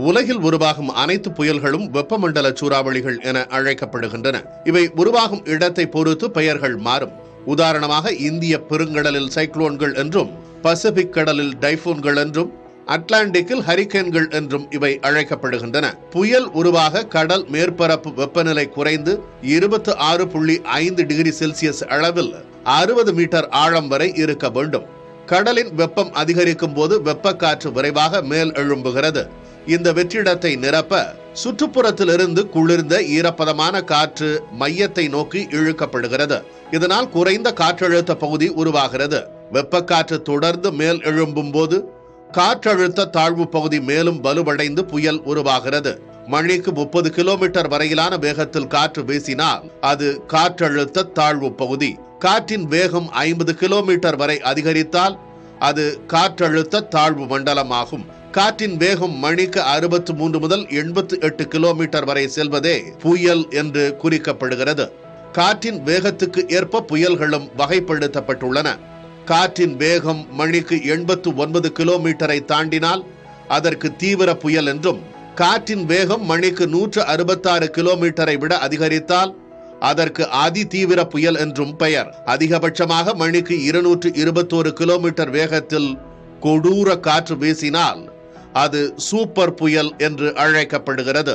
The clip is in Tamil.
உலகில் உருவாகும் அனைத்து புயல்களும் வெப்பமண்டல சூறாவளிகள் என அழைக்கப்படுகின்றன. இவை உருவாகும் இடத்தை பொறுத்து பெயர்கள் மாறும். உதாரணமாக இந்திய பெருங்கடலில் சைக்ளோன்கள் என்றும், பசிபிக் கடலில் டைபூன்கள் என்றும், அட்லாண்டிக்கில் ஹரிகேன்கள் என்றும் இவை அழைக்கப்படுகின்றன. புயல் உருவாக கடல் மேற்பரப்பு வெப்பநிலை குறைந்து 26.5 டிகிரி செல்சியஸ் அளவில் 60 மீட்டர் ஆழம் வரை இருக்க வேண்டும். கடலின் வெப்பம் அதிகரிக்கும் போது வெப்பக்காற்று விரைவாக மேல் எழும்புகிறது. இந்த வெற்றிடத்தை நிரப்ப சுற்றுப்புறத்திலிருந்து குளிர்ந்த ஈரப்பதமான காற்று மையத்தை நோக்கி இழுக்கப்படுகிறது. இதனால் குறைந்த காற்றழுத்த பகுதி உருவாகிறது. வெப்பக்காற்று தொடர்ந்து மேல் எழும்பும் போது காற்றழுத்த தாழ்வு பகுதி மேலும் வலுவடைந்து புயல் உருவாகிறது. மணிக்கு 30 கிலோமீட்டர் வரையிலான வேகத்தில் காற்று வீசினால் அது காற்றழுத்த தாழ்வு பகுதி. காற்றின் வேகம் 50 கிலோமீட்டர் வரை அதிகரித்தால் அது காற்றழுத்த தாழ்வு மண்டலமாகும். காற்றின் வேகம் மணிக்கு 63 முதல் 88 கிலோமீட்டர் வரை செல்வதே புயல் என்று குறிக்கப்படுகிறது. காற்றின் வேகத்துக்கு ஏற்ப புயல்களும் வகைப்படுத்தப்பட்டுள்ளன. காற்றின் வேகம் மணிக்கு 89 கிலோமீட்டரை தாண்டினால் அதற்கு தீவிர புயல் என்றும், காற்றின் வேகம் மணிக்கு 166 கிலோமீட்டரை விட அதிகரித்தால் அதற்கு அதி தீவிர புயல் என்றும் பெயர். அதிகபட்சமாக மணிக்கு 221 கிலோமீட்டர் வேகத்தில் கொடூர காற்று வீசினால் அது சூப்பர் புயல் என்று அழைக்கப்படுகிறது.